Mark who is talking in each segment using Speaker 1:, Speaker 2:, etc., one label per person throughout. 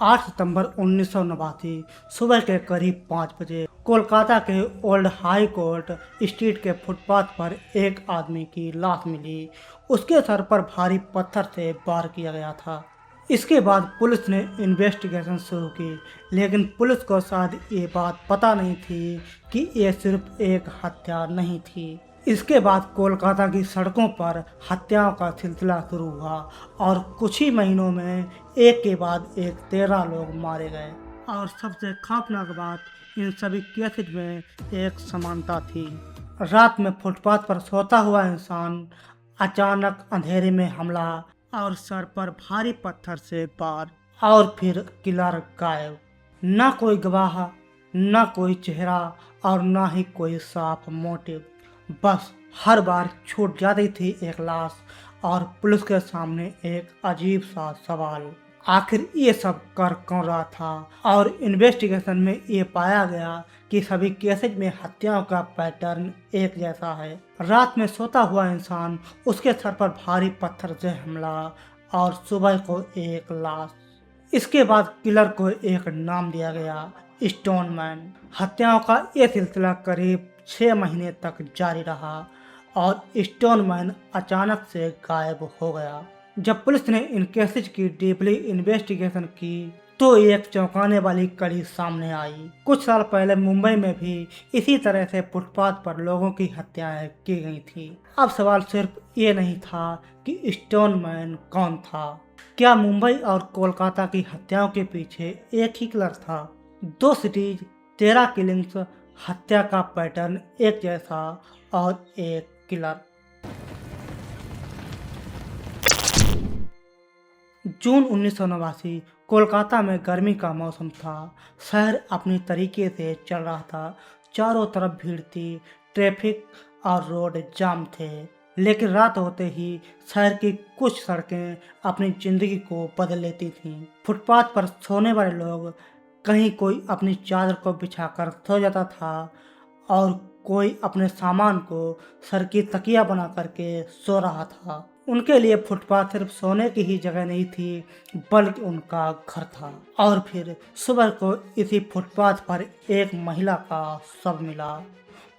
Speaker 1: 8 सितंबर 1989 सुबह के करीब 5 बजे कोलकाता के ओल्ड हाई कोर्ट स्ट्रीट के फुटपाथ पर एक आदमी की लाश मिली। उसके सर पर भारी पत्थर से वार किया गया था। इसके बाद पुलिस ने इन्वेस्टिगेशन शुरू की, लेकिन पुलिस को शायद ये बात पता नहीं थी कि ये सिर्फ एक हत्या नहीं थी। इसके बाद कोलकाता की सड़कों पर हत्याओं का सिलसिला शुरू हुआ और कुछ ही महीनों में एक के बाद एक 13 लोग मारे गए। और सबसे खौफनाक बात इन सभी केसेज में एक समानता थी। रात में फुटपाथ पर सोता हुआ इंसान, अचानक अंधेरे में हमला और सर पर भारी पत्थर से वार, और फिर किलर गायब। ना कोई गवाह, ना कोई चेहरा और ना ही कोई साफ मोटिव। बस हर बार छूट जाती थी एक लाश और पुलिस के सामने एक अजीब सा सवाल, आखिर ये सब कर कौन रहा था। और इन्वेस्टिगेशन में ये पाया गया कि सभी केसेज में हत्याओं का पैटर्न एक जैसा है। रात में सोता हुआ इंसान, उसके सर पर भारी पत्थर से हमला और सुबह को एक लाश। इसके बाद किलर को एक नाम दिया गया, स्टोनमैन। हत्याओं का ये सिलसिला करीब 6 महीने तक जारी रहा और स्टोनमैन अचानक से गायब हो गया। जब पुलिस ने इन केसेज की डीपली इन्वेस्टिगेशन की तो एक चौंकाने वाली कड़ी सामने आई। कुछ साल पहले मुंबई में भी इसी तरह से फुटपाथ पर लोगों की हत्याएं की गई थी। अब सवाल सिर्फ ये नहीं था कि स्टोनमैन कौन था। क्या मुंबई और कोलकाता की हत्याओं के पीछे एक ही किलर था? 2 सिटीज, 13 किलिंग्स, हत्या का पैटर्न एक जैसा और एक किलर। जून 1989 कोलकाता में गर्मी का मौसम था। शहर अपनी तरीके से चल रहा था। चारों तरफ भीड़ थी, ट्रैफिक और रोड जाम थे। लेकिन रात होते ही शहर की कुछ सड़कें अपनी जिंदगी को बदल लेती थीं। फुटपाथ पर सोने वाले लोग, कहीं कोई अपनी चादर को बिछाकर सो जाता था और कोई अपने सामान को सर की तकिया बना करके सो रहा था। उनके लिए फुटपाथ सिर्फ सोने की ही जगह नहीं थी, बल्कि उनका घर था। और फिर सुबह को इसी फुटपाथ पर एक महिला का शव मिला।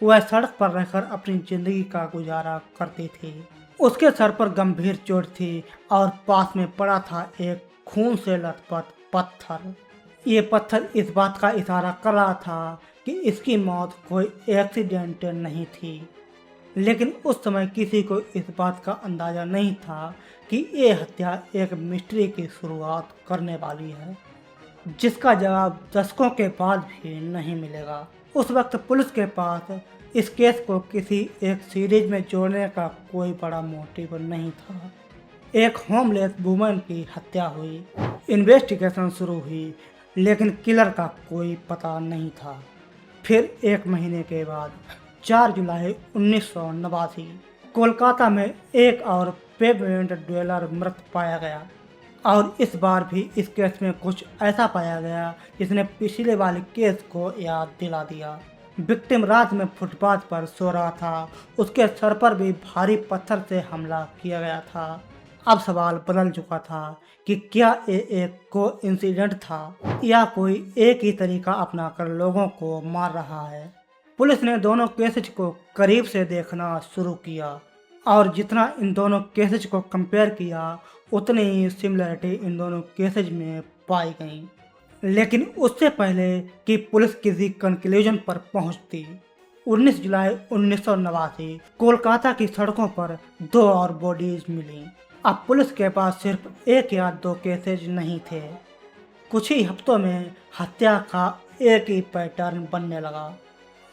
Speaker 1: वह सड़क पर रहकर अपनी जिंदगी का गुजारा करती थी। उसके सर पर गंभीर चोट थी और पास में पड़ा था एक खून से लथपथ पत्थर। ये पत्थर इस बात का इशारा कर रहा था कि इसकी मौत कोई एक्सीडेंट नहीं थी। लेकिन उस समय किसी को इस बात का अंदाजा नहीं था कि ये हत्या एक मिस्ट्री की शुरुआत करने वाली है, जिसका जवाब दशकों के बाद भी नहीं मिलेगा। उस वक्त पुलिस के पास इस केस को किसी एक सीरीज में जोड़ने का कोई बड़ा मोटिव नहीं था। एक होमलेस वुमन की हत्या हुई, इन्वेस्टिगेशन शुरू हुई, लेकिन किलर का कोई पता नहीं था। फिर 1 महीने के बाद 4 जुलाई 1989 कोलकाता में एक और पेमेंट ड्वेलर मृत पाया गया। और इस बार भी इस केस में कुछ ऐसा पाया गया जिसने पिछले वाले केस को याद दिला दिया। विक्टिम रात में फुटपाथ पर सो रहा था। उसके सर पर भी भारी पत्थर से हमला किया गया था। अब सवाल बदल चुका था कि क्या ये एक कोइंसिडेंट था या कोई एक ही तरीका अपनाकर लोगों को मार रहा है। पुलिस ने दोनों केसेज को करीब से देखना शुरू किया और जितना इन दोनों केसेज को कंपेयर किया, उतनी ही सिमिलरिटी इन दोनों केसेज में पाई गई। लेकिन उससे पहले कि पुलिस किसी कंक्लूजन पर पहुंचती, 19 जुलाई 1989 कोलकाता की सड़कों पर 2 और बॉडीज मिली। अब पुलिस के पास सिर्फ 1 या 2 केसेज नहीं थे। कुछ ही हफ्तों में हत्या का एक ही पैटर्न बनने लगा।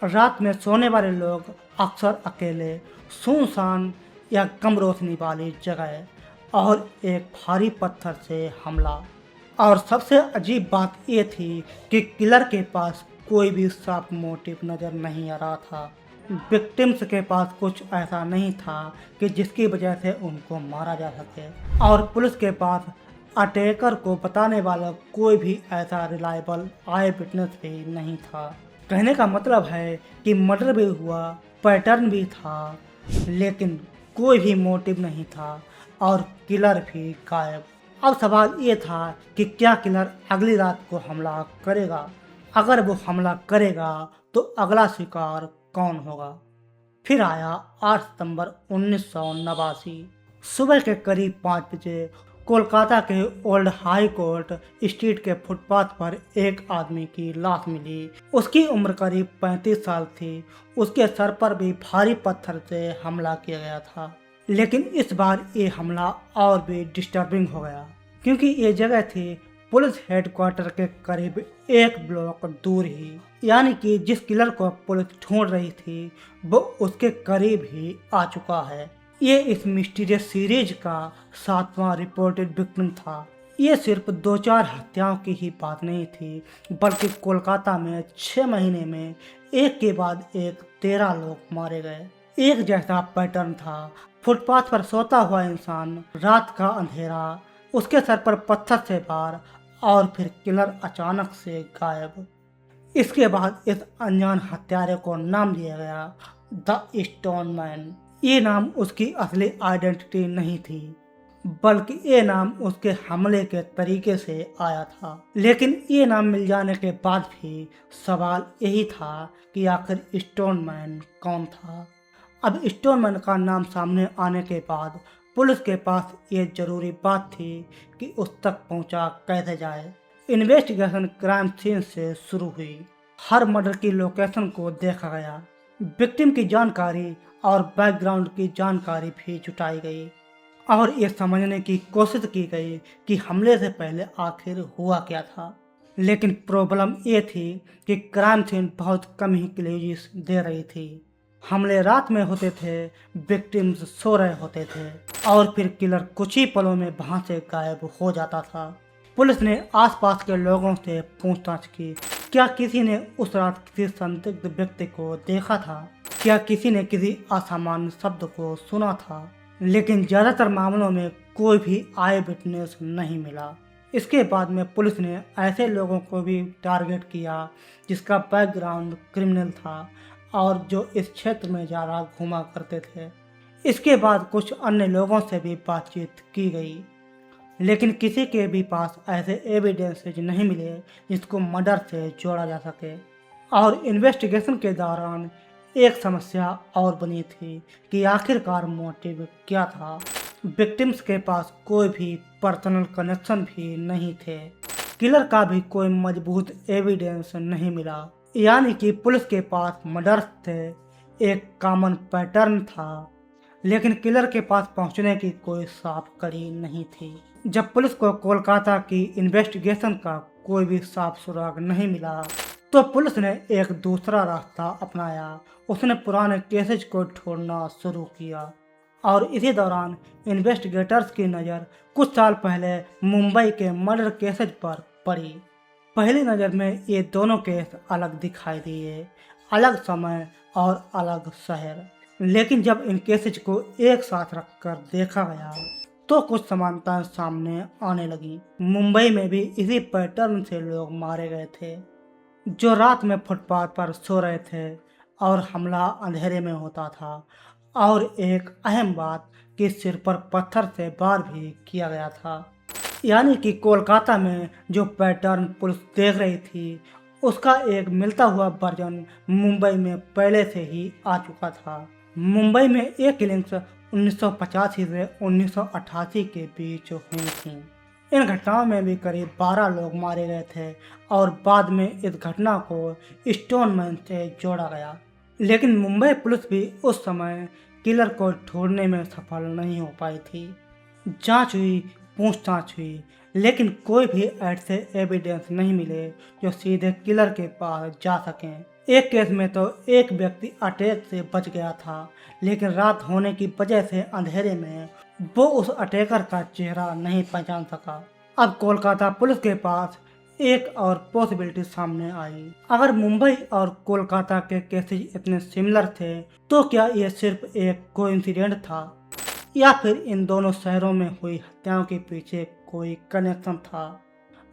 Speaker 1: रात में सोने वाले लोग अक्सर अकेले, सुनसान या कम रोशनी वाली जगह और एक भारी पत्थर से हमला। और सबसे अजीब बात ये थी कि किलर के पास कोई भी साफ मोटिव नज़र नहीं आ रहा था। विक्टिम्स के पास कुछ ऐसा नहीं था कि जिसकी वजह से उनको मारा जा सके। और पुलिस के पास अटैकर को बताने वाला कोई भी ऐसा रिलायबल आई विटनेस भी नहीं था। कहने का मतलब है कि मर्डर भी हुआ, पैटर्न भी था, लेकिन कोई भी मोटिव नहीं था और किलर भी गायब। अब सवाल ये था कि क्या किलर अगली रात को हमला करेगा। अगर वो हमला करेगा तो अगला शिकार कौन होगा। फिर आया 8 सितंबर 1989। सुबह के करीब 5 बजे कोलकाता के ओल्ड हाई कोर्ट स्ट्रीट के फुटपाथ पर एक आदमी की लाश मिली। उसकी उम्र करीब 35 साल थी। उसके सर पर भी भारी पत्थर से हमला किया गया था। लेकिन इस बार ये हमला और भी डिस्टर्बिंग हो गया, क्योंकि ये जगह थी पुलिस हेडक्वार्टर के करीब एक ब्लॉक दूर ही। यानी कि जिस किलर को पुलिस ढूंढ रही थी वो उसके करीब ही आ चुका है। ये इस मिस्टीरियस सीरीज का 7वां रिपोर्टेड विक्टिम था। ये सिर्फ 2-4 हत्याओं की ही बात नहीं थी, बल्कि कोलकाता में 6 महीने में एक के बाद एक 13 लोग मारे गए। एक जैसा पैटर्न था। फुटपाथ पर सोता हुआ इंसान, रात का अंधेरा, उसके सर पर पत्थर से वार और फिर किलर अचानक से गायब। इसके बाद इस अनजान हत्यारे को नाम दिया गया द स्टोन मैन। ये नाम उसकी असली आइडेंटिटी नहीं थी, बल्कि ये नाम उसके हमले के तरीके से आया था। लेकिन ये नाम मिल जाने के बाद भी सवाल यही था कि आखिर स्टोन मैन कौन था। अब स्टोन मैन का नाम सामने आने के बाद पुलिस के पास ये जरूरी बात थी कि उस तक पहुंचा कैसे जाए। इन्वेस्टिगेशन क्राइम सीन से शुरू हुई। हर मर्डर की लोकेशन को देखा गया। विक्टिम की जानकारी और बैकग्राउंड की जानकारी भी जुटाई गई और ये समझने की कोशिश की गई कि हमले से पहले आखिर हुआ क्या था। लेकिन प्रॉब्लम ये थी कि क्राइम सीन बहुत कम ही क्लूज दे रही थी। हमले रात में होते थे, विक्टिम्स सो रहे होते थे और फिर किलर कुछ ही पलों में वहां से गायब हो जाता था। पुलिस ने आसपास के लोगों से पूछताछ की। क्या किसी ने उस रात किसी संदिग्ध व्यक्ति को देखा था? क्या किसी ने किसी असामान्य शब्द को सुना था? लेकिन ज्यादातर मामलों में कोई भी आई विटनेस नहीं मिला। इसके बाद में पुलिस ने ऐसे लोगों को भी टारगेट किया जिसका बैकग्राउंड क्रिमिनल था और जो इस क्षेत्र में ज़्यादा घूमा करते थे। इसके बाद कुछ अन्य लोगों से भी बातचीत की गई, लेकिन किसी के भी पास ऐसे एविडेंसेज नहीं मिले जिसको मर्डर से जोड़ा जा सके। और इन्वेस्टिगेशन के दौरान एक समस्या और बनी थी कि आखिरकार मोटिव क्या था। विक्टिम्स के पास कोई भी पर्सनल कनेक्शन भी नहीं थे। किलर का भी कोई मजबूत एविडेंस नहीं मिला। यानी कि पुलिस के पास मर्डर से एक कॉमन पैटर्न था, लेकिन किलर के पास पहुंचने की कोई साफ कड़ी नहीं थी। जब पुलिस को कोलकाता की इन्वेस्टिगेशन का कोई भी साफ सुराग नहीं मिला तो पुलिस ने एक दूसरा रास्ता अपनाया। उसने पुराने केसेज को ढूंढना शुरू किया और इसी दौरान इन्वेस्टिगेटर्स की नज़र कुछ साल पहले मुंबई के मर्डर केसेज पर पड़ी। पहली नज़र में ये दोनों केस अलग दिखाई दिए, अलग समय और अलग शहर। लेकिन जब इन केसेज को एक साथ रखकर देखा गया तो कुछ समानताएं सामने आने लगी। मुंबई में भी इसी पैटर्न से लोग मारे गए थे, जो रात में फुटपाथ पर सो रहे थे और हमला अंधेरे में होता था। और एक अहम बात कि सिर पर पत्थर से वार भी किया गया था। यानी कि कोलकाता में जो पैटर्न पुलिस देख रही थी उसका एक मिलता हुआ वर्जन मुंबई में पहले से ही आ चुका था। मुंबई में ये किलिंग्स 1985 से 1988 के बीच हुई थी। इन घटनाओं में भी करीब 12 लोग मारे गए थे और बाद में इस घटना को स्टोन मैन से जोड़ा गया। लेकिन मुंबई पुलिस भी उस समय किलर को ढूंढने में सफल नहीं हो पाई थी। जांच हुई, पूछताछ हुई, लेकिन कोई भी ऐसे एविडेंस नहीं मिले जो सीधे किलर के पास जा सकें। एक केस में तो एक व्यक्ति अटैक से बच गया था, लेकिन रात होने की वजह से अंधेरे में वो उस अटैकर का चेहरा नहीं पहचान सका। अब कोलकाता पुलिस के पास एक और पॉसिबिलिटी सामने आई। अगर मुंबई और कोलकाता के केसेज इतने सिमिलर थे तो क्या ये सिर्फ एक कोइंसिडेंट था या फिर इन दोनों शहरों में हुई हत्याओं के पीछे कोई कनेक्शन था।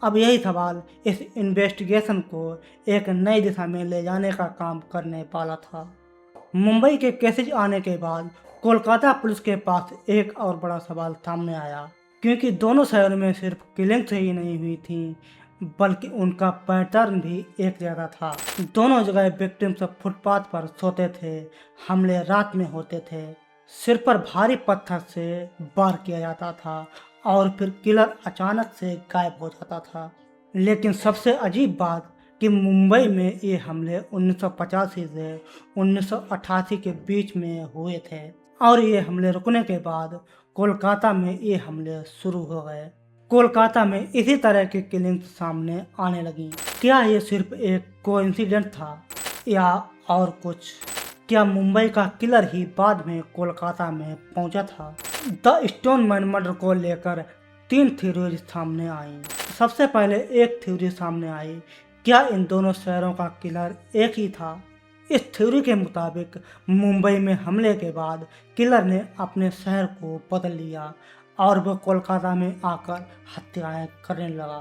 Speaker 1: अब यही सवाल इस इन्वेस्टिगेशन को एक नई दिशा में ले जाने का काम करने वाला था। मुंबई के केसेज आने के बाद कोलकाता पुलिस के पास एक और बड़ा सवाल सामने आया, क्योंकि दोनों शहरों में सिर्फ किलिंग्स ही नहीं हुई थी, बल्कि उनका पैटर्न भी एक जैसा था। दोनों जगह विक्टिम्स फुटपाथ पर सोते थे, हमले रात में होते थे, सिर पर भारी पत्थर से वार किया जाता था और फिर किलर अचानक से गायब हो जाता था। लेकिन सबसे अजीब बात कि मुंबई में ये हमले 1985 से 1988 के बीच में हुए थे और ये हमले रुकने के बाद कोलकाता में ये हमले शुरू हो गए। कोलकाता में इसी तरह की किलिंग्स सामने आने लगी। क्या ये सिर्फ एक कोइंसिडेंट था या और कुछ? क्या मुंबई का किलर ही बाद में कोलकाता में पहुंचा था? द स्टोनमैन मर्डर को लेकर 3 थ्योरीज सामने आई। सबसे पहले एक थ्योरी सामने आई, क्या इन दोनों शहरों का किलर एक ही था? इस थ्योरी के मुताबिक मुंबई में हमले के बाद किलर ने अपने शहर को बदल लिया और वो कोलकाता में आकर हत्याएं करने लगा।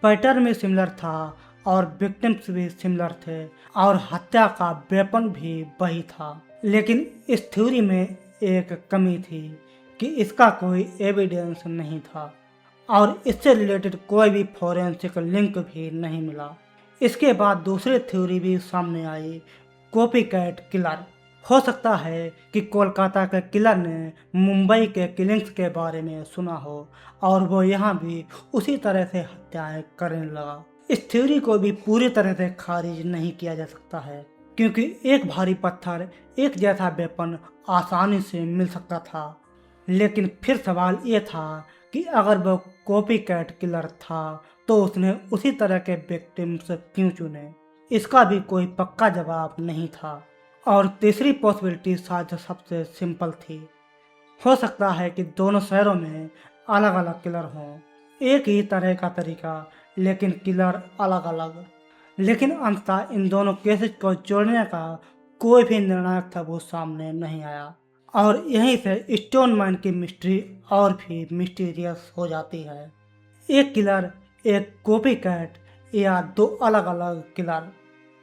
Speaker 1: पैटर्न में सिमिलर था और विक्टिम्स भी सिमिलर थे और हत्या का वेपन भी वही था। लेकिन इस थ्योरी में एक कमी थी कि इसका कोई एविडेंस नहीं था और इससे रिलेटेड कोई भी फोरेंसिक लिंक भी नहीं मिला। इसके बाद दूसरी थ्योरी भी सामने आई, कॉपीकैट किलर। हो सकता है कि कोलकाता के किलर ने मुंबई के किलिंग्स के बारे में सुना हो और वो यहाँ भी उसी तरह से हत्याएं करने लगा। इस थ्योरी को भी पूरी तरह से खारिज नहीं किया जा सकता है, क्योंकि एक भारी पत्थर, एक जैसा वेपन आसानी से मिल सकता था। लेकिन फिर सवाल ये था कि अगर वो कॉपीकैट किलर था तो उसने उसी तरह के विक्टिम्स क्यों चुने? इसका भी कोई पक्का जवाब नहीं था। और तीसरी पॉसिबिलिटी शायद सबसे सिंपल थी। हो सकता है कि दोनों शहरों में अलग अलग किलर हों, एक ही तरह का तरीका, लेकिन किलर अलग अलग। लेकिन अंततः इन दोनों केसेस को जोड़ने का कोई भी निर्णायक सबूत सामने नहीं आया और यहीं से स्टोनमैन की मिस्ट्री और भी मिस्टीरियस हो जाती है। एक किलर, एक कॉपीकैट या दो अलग अलग किलर?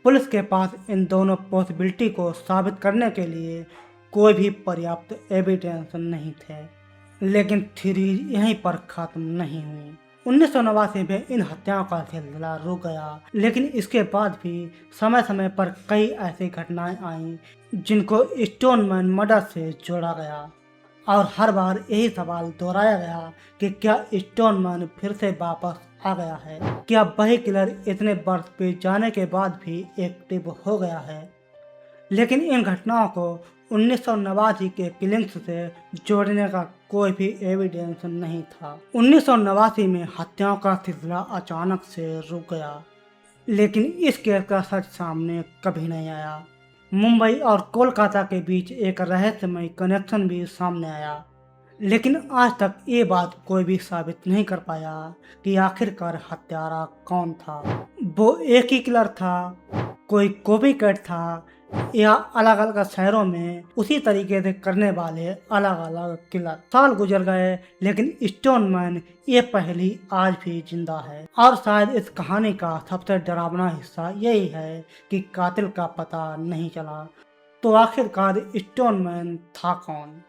Speaker 1: पुलिस के पास इन दोनों पॉसिबिलिटी को साबित करने के लिए कोई भी पर्याप्त एविडेंस नहीं थे। लेकिन थ्योरी यहीं पर खत्म नहीं हुई। 1989 में इन हत्याओं का सिलसिला रुक गया, लेकिन इसके बाद भी समय समय पर कई ऐसी घटनाएं आईं जिनको स्टोनमैन मर्डर से जोड़ा गया और हर बार यही सवाल दोहराया गया कि क्या स्टोनमैन फिर से वापस आ गया है? क्या वही किलर इतने वर्ष बीत जाने के बाद भी एक्टिव हो गया है? लेकिन इन घटनाओं को 1989 के किलिंग्स से जोड़ने का कोई भी एविडेंस नहीं था। 1989 में हत्याओं का सिलसिला अचानक से रुक गया, लेकिन इस केस का सच सामने कभी नहीं आया। मुंबई और कोलकाता के बीच एक रहस्यमय कनेक्शन भी सामने आया, लेकिन आज तक ये बात कोई भी साबित नहीं कर पाया कि आखिरकार हत्यारा कौन था। वो एक ही किलर था, कोई कॉपीकैट था, या अलग अलग शहरों में उसी तरीके से करने वाले अलग अलग किलर। साल गुजर गए, लेकिन स्टोनमैन ये पहेली आज भी जिंदा है और शायद इस कहानी का सबसे डरावना हिस्सा यही है कि कातिल का पता नहीं चला। तो आखिरकार स्टोनमैन था कौन?